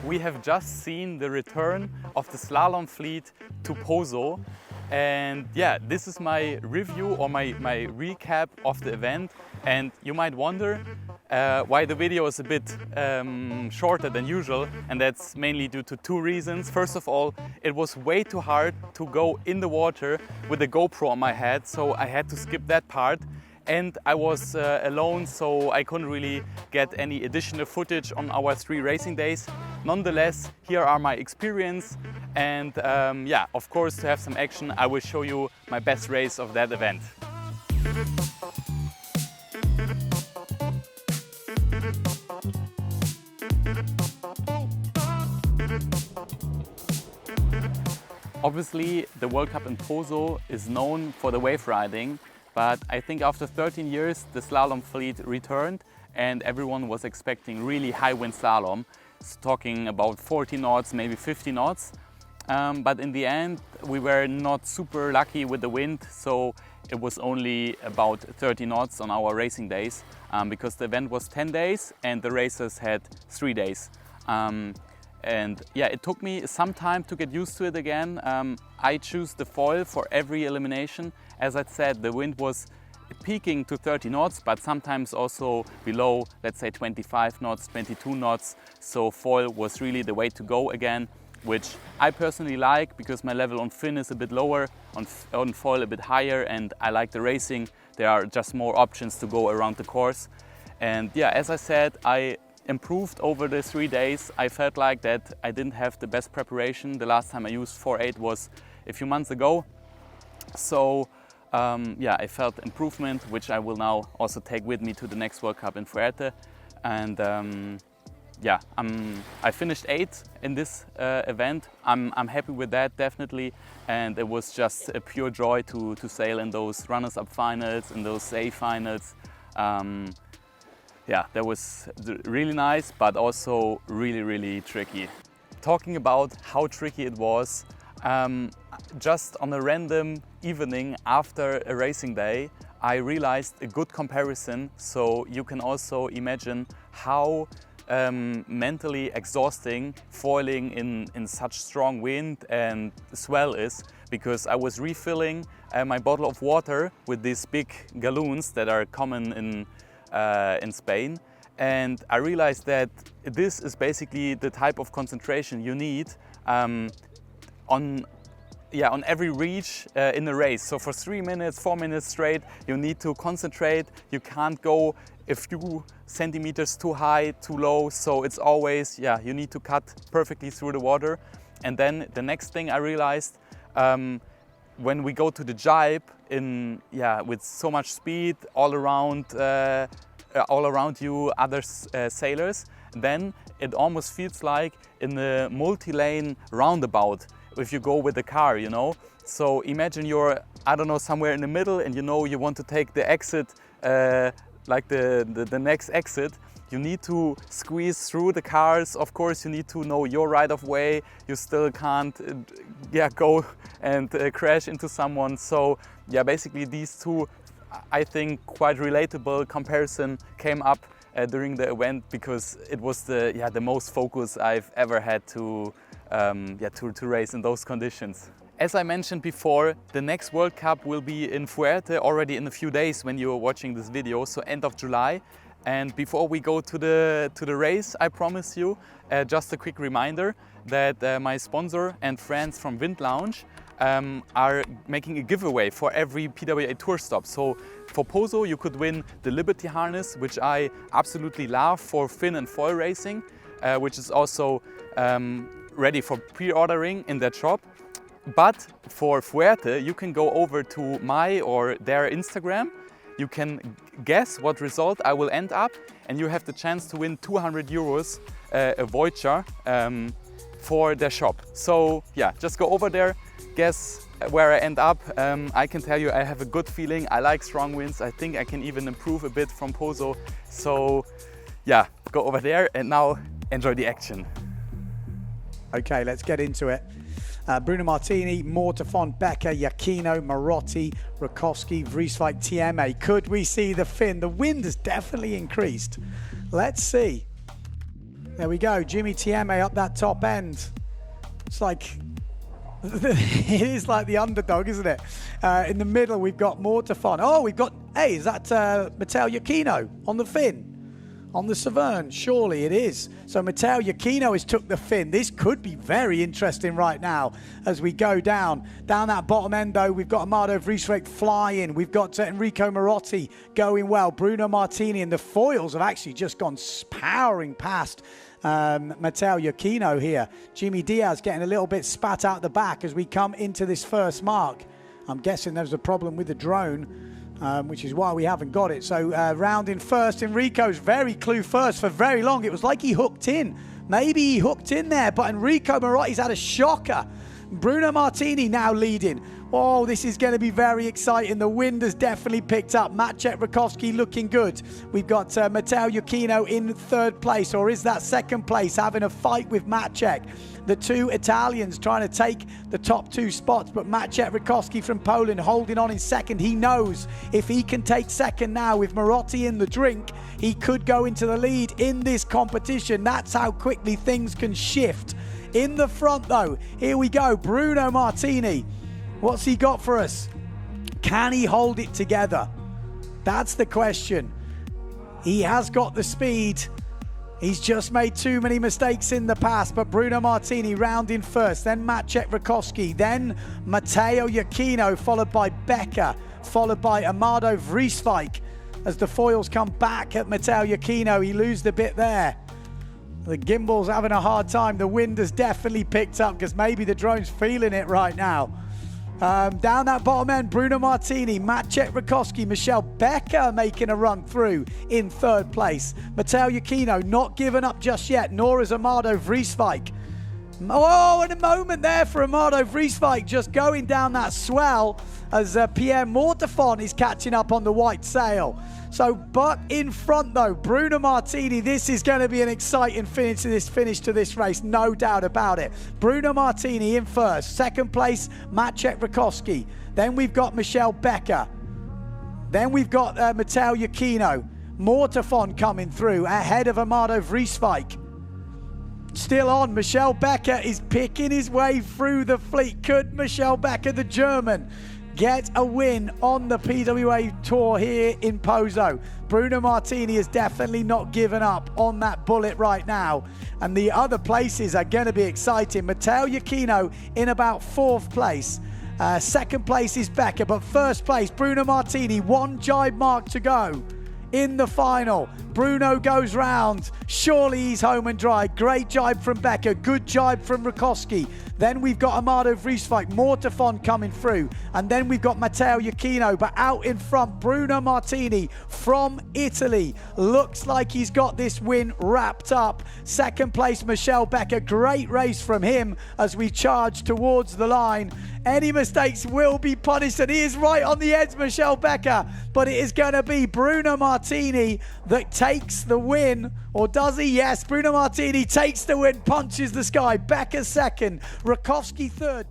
we have just seen the return of the slalom fleet to Poso. And yeah, this is my review or my recap of the event. And you might wonder why the video is a bit shorter than usual, and that's mainly due to two reasons. First of all, it was way too hard to go in the water with the GoPro on my head, so I had to skip that part. And I was alone, so I couldn't really get any additional footage on our 3 racing days. Nonetheless, here are my experience, and yeah, of course, to have some action, I will show you my best race of that event. Obviously, the World Cup in Poso is known for the wave riding, but I think after 13 years the slalom fleet returned and everyone was expecting really high wind slalom, talking about 40 knots, maybe 50 knots. But in the end we were not super lucky with the wind, so it was only about 30 knots on our racing days, because the event was 10 days and the racers had 3 days. And yeah, it took me some time to get used to it again. I choose the foil for every elimination. As I said, the wind was peaking to 30 knots, but sometimes also below, let's say 25 knots, 22 knots. So foil was really the way to go again, which I personally like because my level on fin is a bit lower, on foil a bit higher, and I like the racing. There are just more options to go around the course. And yeah, as I said, I improved over the 3 days. I felt like that I didn't have the best preparation. The last time I used 4.8 was a few months ago. So yeah, I felt improvement, which I will now also take with me to the next World Cup in Fuerte. And yeah, I finished 8th in this event. I'm happy with that, definitely. And it was just a pure joy to sail in those runners-up finals, in those A finals. Yeah, that was really nice, but also really, really tricky. Talking about how tricky it was, just on a random evening after a racing day, I realized a good comparison. So you can also imagine how mentally exhausting foiling in such strong wind and swell is, because I was refilling my bottle of water with these big galloons that are common in Spain, and I realized that this is basically the type of concentration you need on every reach in the race. So for 3 minutes, 4 minutes straight, you need to concentrate. You can't go a few centimeters too high, too low. So it's always, yeah, you need to cut perfectly through the water. And then the next thing I realized, when we go to the jibe with so much speed all around you, other sailors, then it almost feels like in a multi-lane roundabout if you go with the car, you know. So imagine you're, I don't know, somewhere in the middle, and you know you want to take the exit, like the next exit. You need to squeeze through the cars. Of course, you need to know your right of way. You still can't go and crash into someone. So yeah, basically these two, I think, quite relatable comparison came up during the event, because it was the most focus I've ever had to race in those conditions. As I mentioned before, the next World Cup will be in Fuerte already in a few days when you are watching this video, so end of July. And before we go to the race, I promise you, just a quick reminder that my sponsor and friends from Wind Lounge are making a giveaway for every PWA Tour stop. So for Poso you could win the Liberty harness, which I absolutely love for fin and foil racing, which is also ready for pre-ordering in that shop. But for Fuerte you can go over to my or their Instagram. You can guess what result I will end up, and you have the chance to win 200 euros a voucher for their shop. So yeah, just go over there, guess where I end up. I can tell you I have a good feeling. I like strong winds. I think I can even improve a bit from Poso. So yeah, go over there and now enjoy the action. Okay, let's get into it. Bruno Martini, Mortafon, Becker, Iachino, Marotti, Rakowski, Vrieswijk, TMA. Could we see the fin? The wind has definitely increased. Let's see. There we go, Jimmy Tieme up that top end. It's like, it is like the underdog, isn't it? In the middle, we've got Mortefon. Oh, we've got, hey, is that Matteo Iachino on the fin? On the Severn, surely it is. So Matteo Iachino has took the fin. This could be very interesting right now as we go down that bottom end. Though we've got Amado Vrieswijk flying. We've got Enrico Marotti going well. Bruno Martini and the foils have actually just gone powering past Matteo Iachino here. Jimmy Diaz getting a little bit spat out the back as we come into this first mark. I'm guessing there's a problem with the drone, which is why we haven't got it. So round in first, Enrico's very clue first for very long. It was like he hooked in. Maybe he hooked in there, but Enrico Marotti's had a shocker. Bruno Martini now leading. Oh, this is going to be very exciting. The wind has definitely picked up. Maciej Rakowski looking good. We've got Matteo Iachino in third place, or is that second place, having a fight with Maciej. The two Italians trying to take the top two spots, but Maciej Rakowski from Poland holding on in second. He knows if he can take second now with Marotti in the drink, he could go into the lead in this competition. That's how quickly things can shift. In the front though, here we go, Bruno Martini. What's he got for us? Can he hold it together? That's the question. He has got the speed. He's just made too many mistakes in the past, but Bruno Martini rounding first, then Maciej Rakowski, then Matteo Iachino, followed by Becker, followed by Amado Vrieswijk. As the foils come back at Matteo Iachino, he loses the bit there. The gimbal's having a hard time. The wind has definitely picked up because maybe the drone's feeling it right now. Down that bottom end, Bruno Martini, Maciej Rakowski, Michelle Becker making a run through in third place. Matteo Iachino not giving up just yet, nor is Amado Vrieswijk. Oh, and a moment there for Amado Vrieswijk, just going down that swell as Pierre Mortefon is catching up on the white sail. So, but in front though, Bruno Martini, this is going to be an exciting finish to this race, no doubt about it. Bruno Martini in first, second place, Maciej Rakowski. Then we've got Michelle Becker. Then we've got Matteo Iachino. Mortefon coming through ahead of Amado Vrieswijk. Still on, Michelle Becker is picking his way through the fleet. Could Michelle Becker, the German, get a win on the PWA Tour here in Pozo? Bruno Martini is definitely not given up on that bullet right now. And the other places are going to be exciting. Matteo Iachino in about fourth place. Second place is Becker, but first place, Bruno Martini, one jibe mark to go. In the final, Bruno goes round. Surely he's home and dry. Great jibe from Becker. Good jibe from Rakowski. Then we've got Amado Vrieswijk, Mortefon coming through. And then we've got Matteo Iachino. But out in front, Bruno Martini from Italy. Looks like he's got this win wrapped up. Second place, Michelle Becker. Great race from him as we charge towards the line. Any mistakes will be punished, and he is right on the edge, Michelle Becker. But it is going to be Bruno Martini that takes the win. Or does he? Yes, Bruno Martini takes the win, punches the sky. Becker second, Rakowski third.